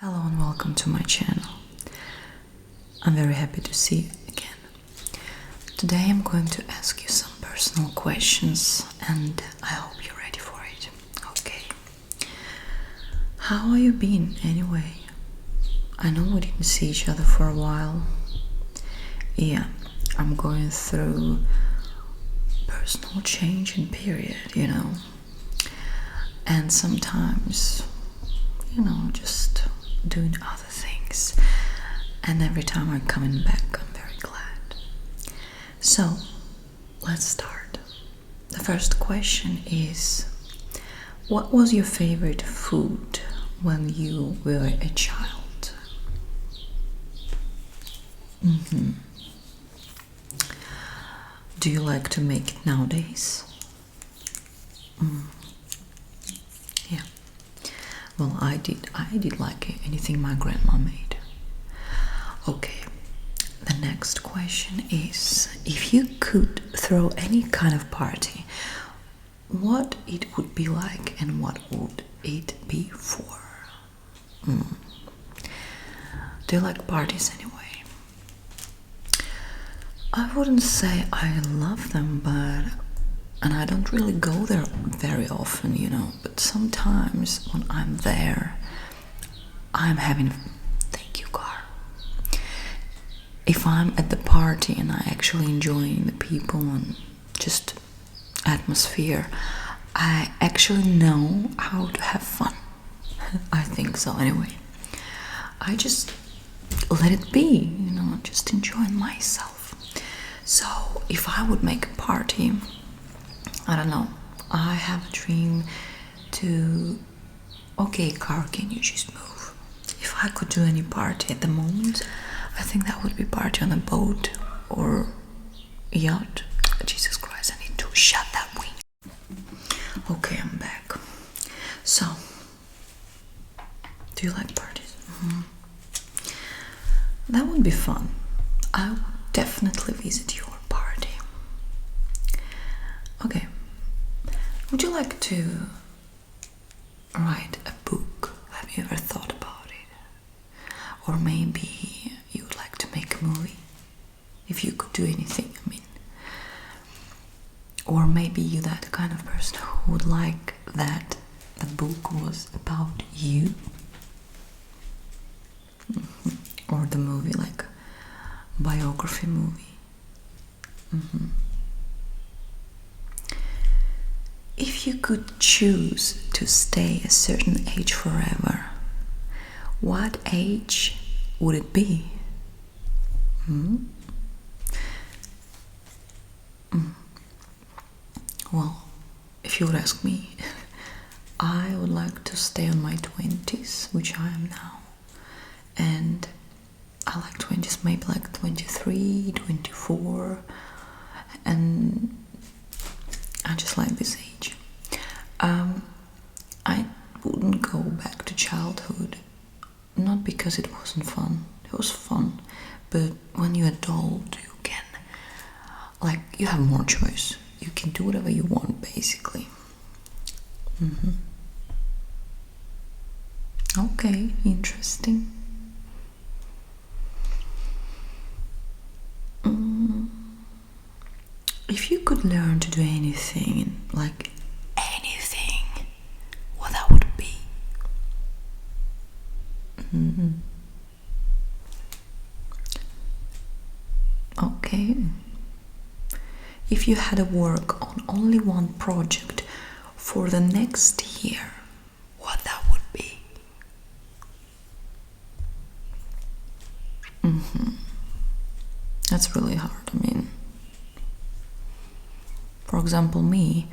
Hello and welcome to my channel. I'm very happy to see you again. Today I'm going to ask you some personal questions and I hope you're ready for it. Okay. How are you been anyway? I know we didn't see each other for a while. Yeah, I'm going through personal change and period, And sometimes, just doing other things. And every time I'm coming back, I'm very glad. So, let's start. The first question is, what was your favorite food when you were a child? Do you like to make it nowadays? Yeah. Well, I did like anything my grandma made. Okay. The next question is, if you could throw any kind of party, what it would be like and what would it be for? Do you like parties anyway? I wouldn't say I love them, and I don't really go there very often, but sometimes when I'm there, I'm having, thank you, car. If I'm at the party and I actually enjoying the people and just atmosphere, I actually know how to have fun. I think so anyway. I just let it be, just enjoying myself. So if I would make a party, I don't know, I have a dream to... Okay, car, can you just move? If I could do any party at the moment, I think that would be party on a boat or yacht. Jesus Christ, I need to shut that window. Okay, I'm back. So, do you like parties? That would be fun. I would definitely visit your party. Okay. Would you like to write a book? Have you ever thought about it? Or maybe you would like to make a movie? If you could do anything, I mean. Or maybe you're that kind of person who would like that the book was about you? Or the movie, like biography movie. If you could choose to stay a certain age forever, what age would it be? Well, if you would ask me, I would like to stay on my 20s, which I am now. And I like 20s, maybe like 23, 24, and I just like this age. I wouldn't go back to childhood, not because it wasn't fun. It was fun, but when you're adult, you can, you have more choice. You can do whatever you want, basically. Okay, interesting. If you could learn to do anything, anything, what that would be? Okay. If you had to work on only one project for the next year, what that would be? That's really hard. For example, me,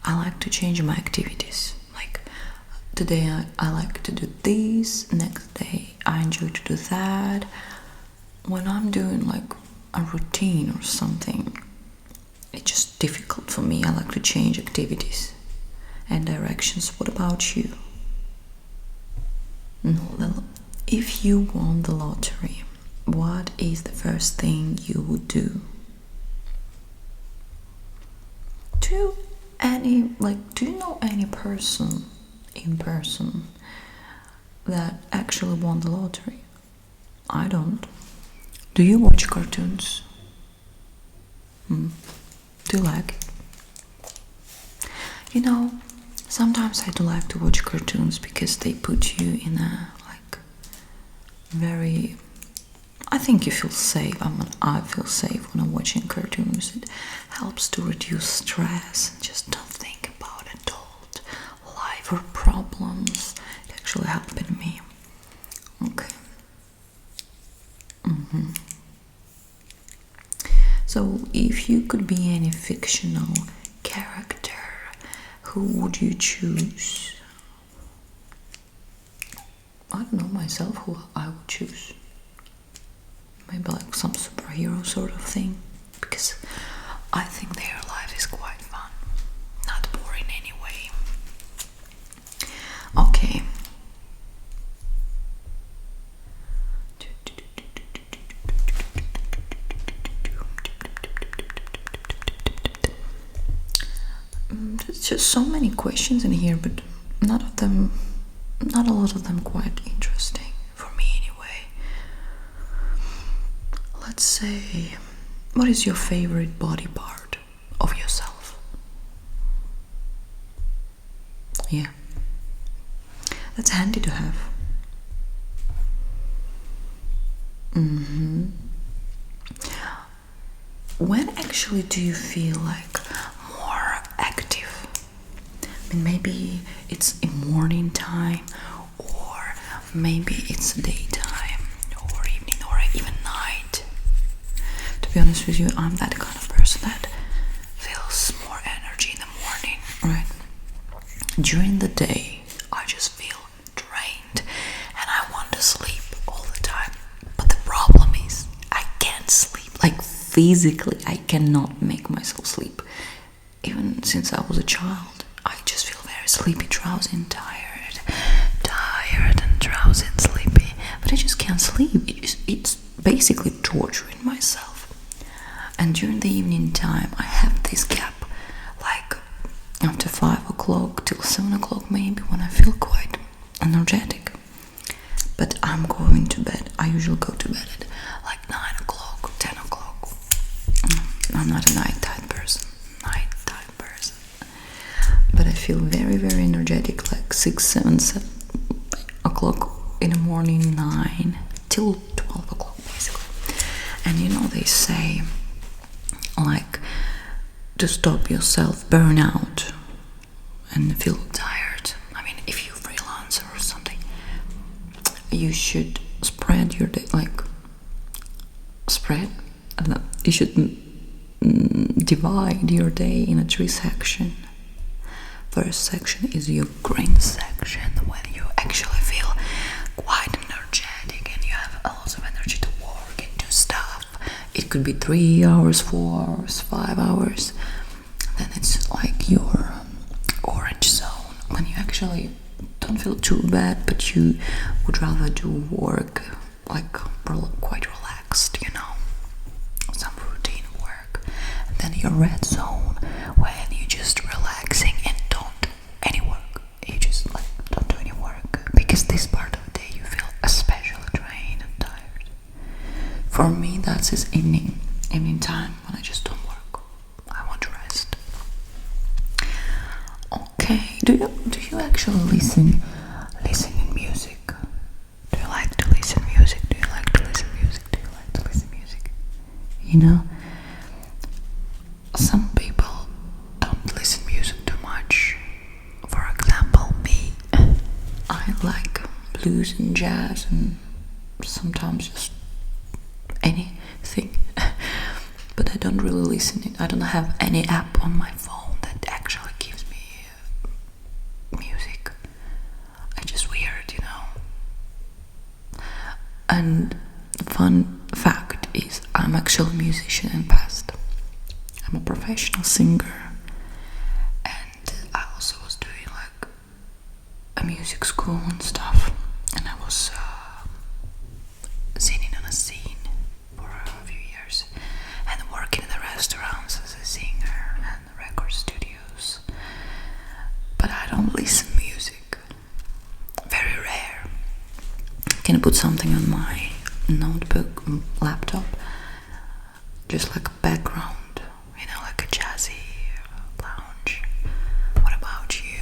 I like to change my activities. Like, today I like to do this, next day I enjoy to do that. When I'm doing a routine or something, it's just difficult for me. I like to change activities and directions. What about you? If you won the lottery, what is the first thing you would do? Do you know any person in person that actually won the lottery. I don't. Do you watch cartoons? Do you like it? You know, sometimes I do like to watch cartoons because they put you in a very. I think you feel safe. I feel safe when I'm watching cartoons. It helps to reduce stress and just don't think about adult life or problems. It actually helping me. Okay. So, if you could be any fictional character, who would you choose? I don't know myself who I would choose. Maybe like some superhero sort of thing, because I think their life is quite fun, not boring anyway. Okay. There's just so many questions in here, but not a lot of them quite interesting for me anyway. Let's say, what is your favorite body part of yourself? Yeah, that's handy to have. When actually do you feel like more active? I mean, maybe it's in morning time, or maybe it's daytime, or evening, or even night. To be honest with you, I'm that kind of person that feels more energy in the morning, right? During the day, I just feel drained and I want to sleep all the time. But the problem is, I can't sleep. Like, physically, I cannot make myself sleep. Even since I was a child, I just feel very sleepy, drowsy, and tired and drowsy and sleepy. But I just can't sleep. It's basically torturing myself. And during the evening time, I have this gap, like after 5 o'clock till 7 o'clock maybe, when I feel quite energetic. But I'm going to bed. I usually go to bed at like 9 o'clock, 10 o'clock. I'm not a nighttime person. But I feel very, very energetic, like 6, 7 o'clock in the morning, 9 till 12 o'clock basically. And you know, they say, like, to stop yourself burn out and feel tired. I mean, if you're a freelancer or something, you should spread your day, you should divide your day in 3 sections. First section is your green section, when you actually feel quite energetic and you have a lot of energy to work and do stuff. It could be 3 hours, 4 hours, 5 hours. Then it's like your orange zone, when you actually don't feel too bad, but you would rather do work like quite relaxed, you know, some routine work. And then your red zone, when you're just relaxing and don't do any work. You just don't do any work, because this part of the day you feel especially drained and tired. For me, that's his evening time, when I just don't work. I want to rest. Okay, do you actually listen in music? Do you like to listen music? Do you like to listen music? Do you like to listen music? You know, some people don't listen music too much. For example, me, I like blues and jazz and sometimes just anything. But I don't really listen it. I don't have any app on my phone that actually gives me music. It's just weird, you know. And fun fact is, I'm actually a musician in past. I'm a professional singer, and I also was doing like a music school and stuff, and I was singing on a scene for a few years and working in the restaurants as a singer and record studios. But I don't listen music. Very rare. Can I put something on my notebook, laptop? Just like a background, like a jazzy lounge. What about you?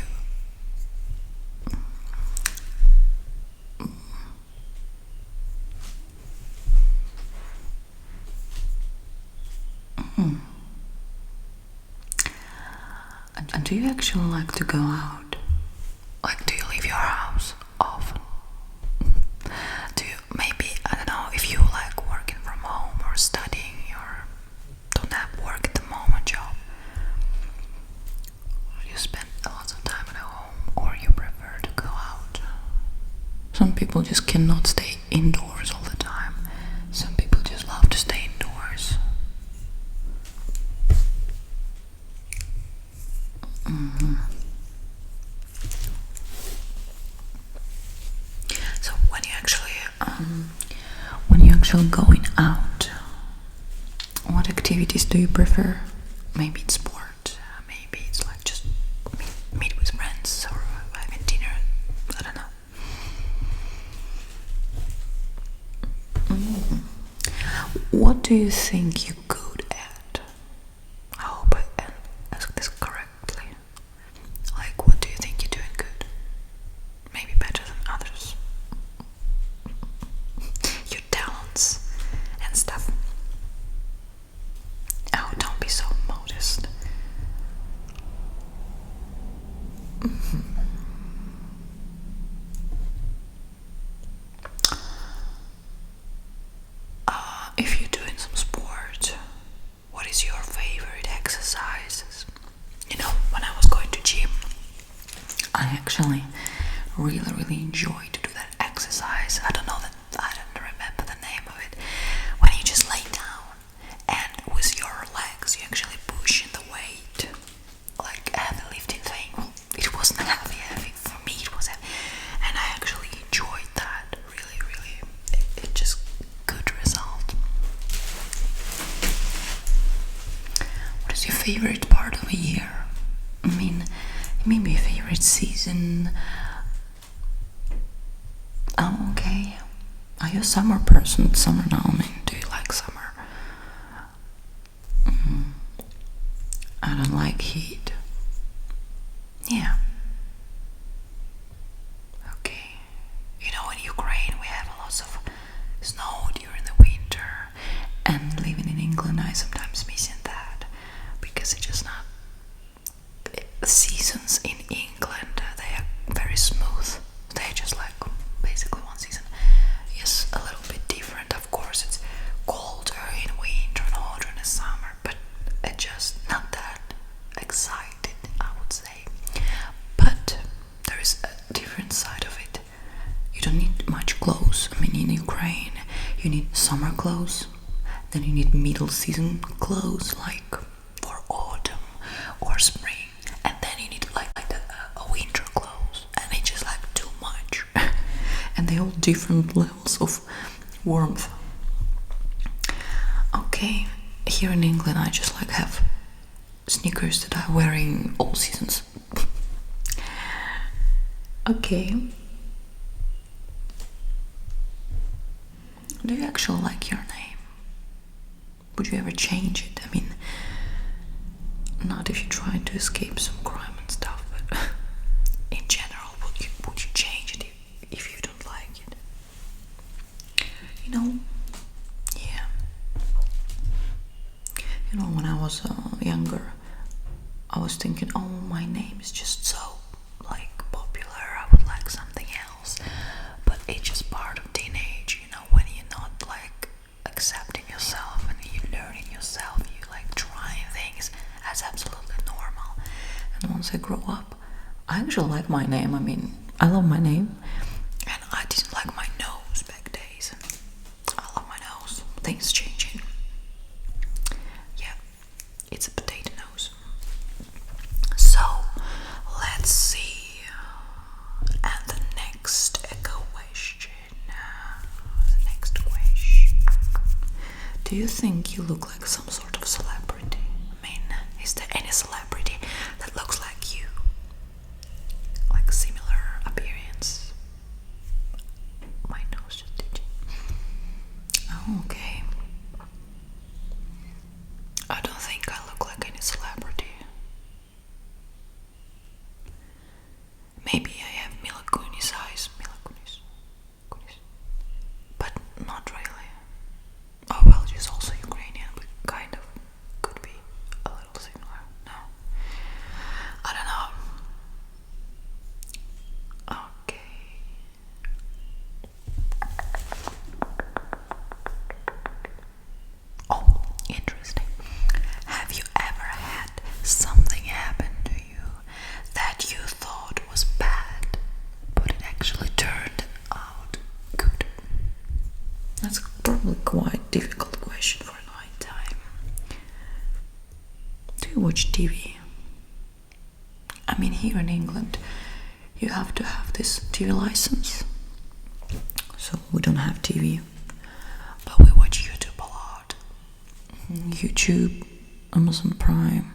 And do you actually like to go out? Like, do you leave your house often? Do you, maybe, I don't know, if you like working from home or studying or don't have work at the moment job, you spend lots of time at home or you prefer to go out? Some people just cannot stay indoors all the time. Some people just love to stay indoors. So when you actually going out, what activities do you prefer? Maybe it's sport, maybe it's like just meet with friends or having dinner. I don't know. What do you think you're good at? I hope I ask this correctly. Like, what do you think you're doing good? Maybe better than others. Your talents and stuff. Oh, don't be so modest. If you're doing some sport, what is your favorite exercises? When I was going to gym, I actually really enjoyed to do that exercise. I don't remember the name of it. When you just lay down and with your legs you actually push in the weight, like a heavy lifting thing. Well, it wasn't heavy. For me it was heavy, and I actually enjoyed that. Really, it just good result. What is your favorite part of a year? I mean, maybe your favorite season. Oh, okay. Are you a summer person? Summer now, do you like summer? I don't like heat. Yeah. Okay. In Ukraine we have lots of snow during the winter, and living in England I sometimes missing that because it's just not. The seasons in England, they are very smooth. They're just like basically one season. Yes, a little bit different. Of course, it's colder in winter and hotter in the summer, but it's just not that excited, I would say. But there is a different side of it. You don't need much clothes. I mean, in Ukraine, you need summer clothes, then you need middle season clothes, like for autumn or spring. And then you need like a winter clothes, and it's just like too much. And they all different levels of warmth. Okay, here in England I just like have sneakers that I'm wearing all seasons. Okay. Do you actually like your name? Would you ever change it? I mean, not if you're trying to escape some crime and stuff, but in general, would you change it if you don't like it? Yeah. When I was younger, I was thinking, oh, my name is just so popular, I would like something else. But it's just part of teenage, when you're not accepting yourself and you're learning yourself, you trying things. That's absolutely normal. And once I grow up, I actually like my name. I mean, I love my name, and I didn't like my nose back days. I love my nose. Things changing. Yeah, it's a potato nose. So let's see. And the next question. Do you think you look like some sort of celebrity? I mean, is there any celebrity that looks like you? Like similar appearance? My nose Okay. I don't think I look like any celebrity. Maybe I have Mila Kunis eyes. Mila Kunis. But not really. Oh well, she's also Ukrainian, but kind of could be a little similar. No. I don't know. Okay. Oh, interesting. Have you ever had something happen to you that you thought was bad, but it actually turned out good? That's probably quite a difficult question for night time. Do you watch TV? I mean, here in England, you have to have this TV license. So we don't have TV, but we watch YouTube a lot. YouTube, Amazon Prime,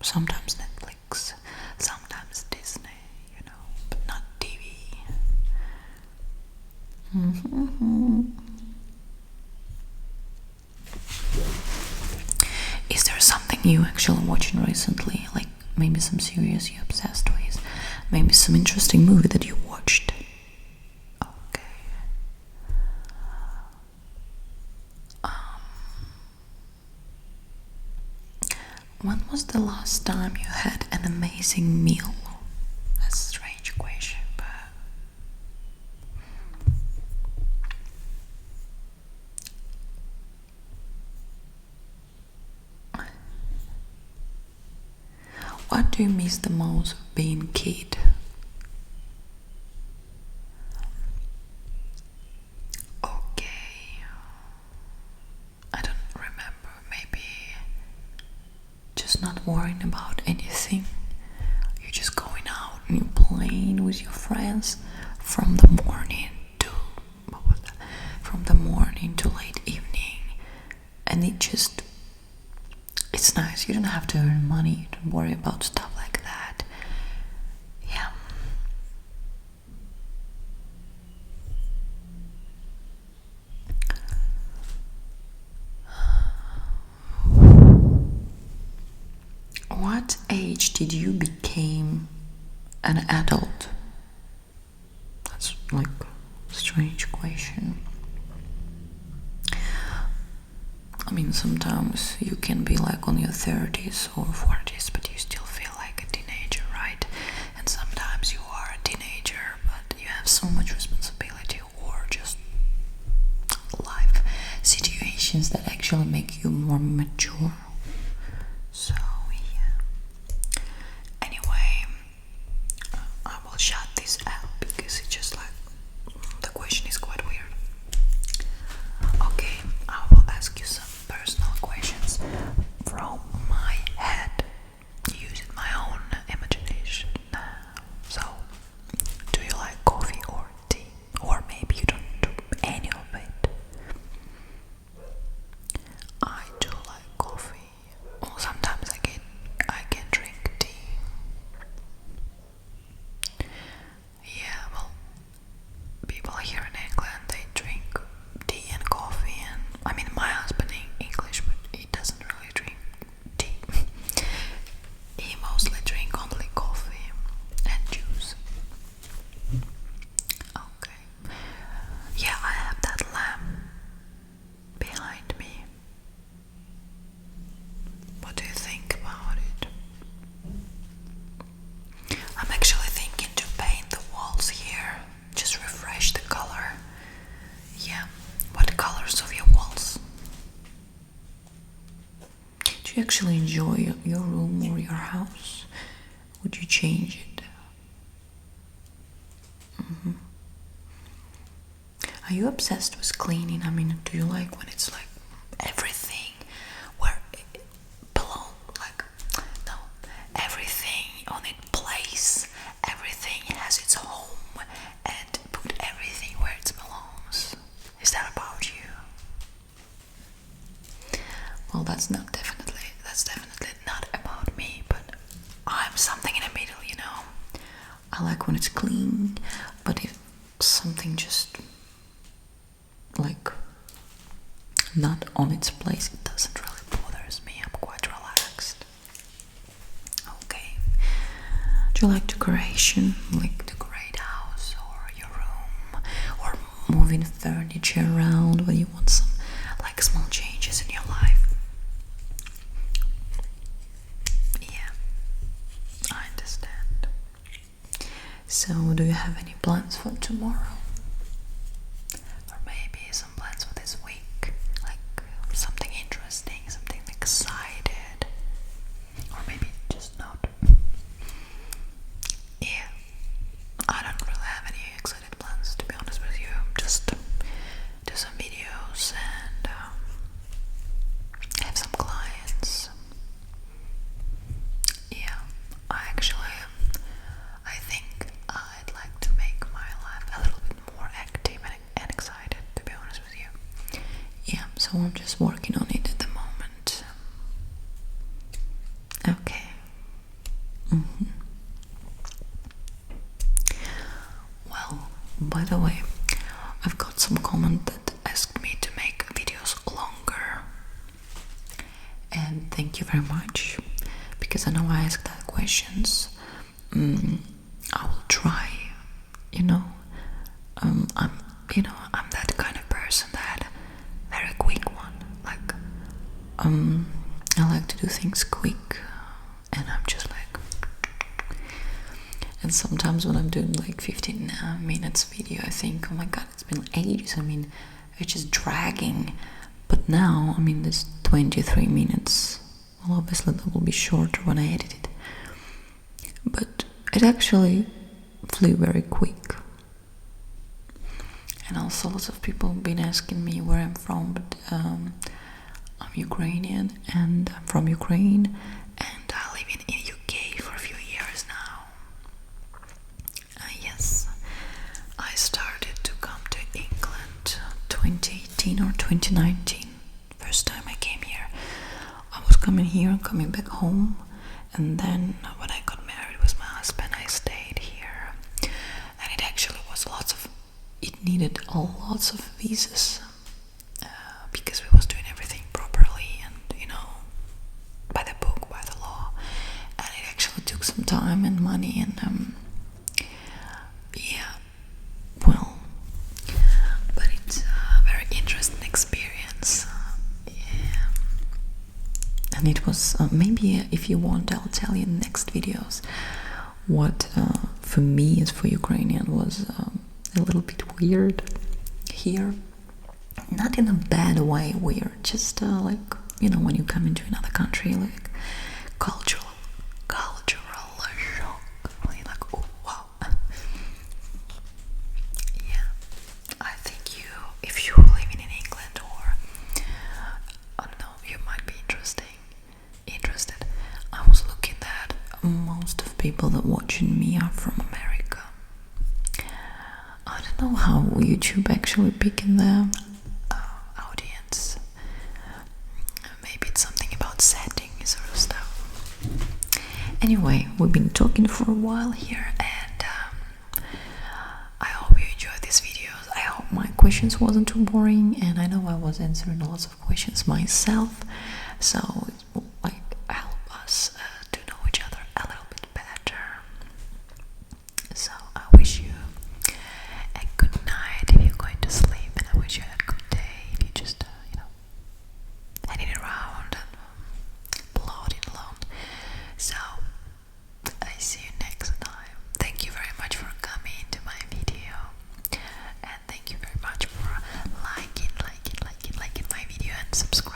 sometimes Netflix, sometimes Disney, but not TV. Is there something you actually watching recently, like maybe some series you're obsessed with, maybe some interesting movie that you watched? Okay. When was the last time you had an amazing meal? That's a strange question, but what do you miss the most of being a kid? Okay. I don't remember. Maybe just not worrying about anything. You're just going out and you're playing with your friends from the morning to from the morning to late evening, and it's nice. You don't have to earn money, don't worry about stuff like that. Yeah. What age did you become an adult? That's like a strange question. I mean, sometimes you can be like on your 30s or 40s, but you still feel like a teenager, right? And sometimes you are a teenager, but you have so much responsibility or just life situations that actually make you more mature. So, yeah. Anyway, I will shut this out because it's just like the question is quite weird. Okay, I will ask you some personal questions from my head, using my own imagination. So, do you like coffee or tea? Or maybe you don't do any of it? I do like coffee. Well, sometimes I can drink tea. Yeah, well, people here in England, they drink tea and coffee, and I mean, my husband is English, but he doesn't really drink tea. He mostly drink only coffee and juice. Okay. Yeah, I have that lamp behind me. What do you think about it? I'm actually thinking to paint the walls here, just refresh the color. Yeah, what colors of your walls? Do you actually enjoy your room or your house? Would you change it? Are you obsessed with cleaning? I mean, do you like when it's like everything where it belongs? Like, no, everything on its place, everything has its home, and put everything where it belongs. Is that about you? Well, that's definitely not about me, but I'm something in the middle, I like when it's clean, but if something just like not on its place, it doesn't really bothers me. I'm quite relaxed. Okay. Do you like decoration? Like decorate house or your room, or moving furniture around when you want some like small changes in your life? Yeah, I understand. So, do you have any plans for tomorrow? Or maybe some plans for this week? Like something interesting, something excited? Or maybe just not? Yeah, I don't really have any excited plans, to be honest with you. Just do some videos and have some clients. Yeah, I think I'd like to make my life a little bit more active and excited, to be honest with you. Yeah, so I'm just working on it at the moment. Okay. Well, by the way, I've got some comment that asked me to make videos longer. And thank you very much, because I know I asked that questions. I will try, you know. I'm that kind of person that very quick one. Like, I like to do things quick, and I'm just like. And sometimes when I'm doing like 15 minutes video, I think, oh my god, it's been ages. I mean, it's just dragging. But now, I mean, this 23 minutes. Well, obviously that will be shorter when I edit it. But it actually flew very quick. And also lots of people have been asking me where I'm from, but I'm Ukrainian, and I'm from Ukraine, and I live in UK for a few years now. Yes, I started to come to England 2018 or 2019. First time I came here. I was coming here and coming back home, and then when I got married with my husband, I stayed here. And it actually was it needed lots of visas, because we was doing everything properly and, by the book, by the law. And it actually took some time and money, and yeah, well, but it's a very interesting experience. Yeah. And it was, maybe if you want, I'll tell you in next videos what for me as for Ukrainian was a little bit weird here. Not in a bad way weird, just like, when you come into another country, like cultural shock. You're like, oh wow. Yeah, I think if you're living in England, or I don't know, you might be interested. I was looking that most of people that watching me are from America. I don't know how YouTube actually picking the audience. Maybe it's something about settings or stuff. Anyway, we've been talking for a while here, and I hope you enjoyed these videos. I hope my questions wasn't too boring, and I know I was answering lots of questions myself, so it will help us to know each other a little bit better. So I wish you a good night if you're going to sleep, and I wish you a good day if you just heading around and plodding along. So I see you next time. Thank you very much for coming to my video, and thank you very much for liking my video and subscribing.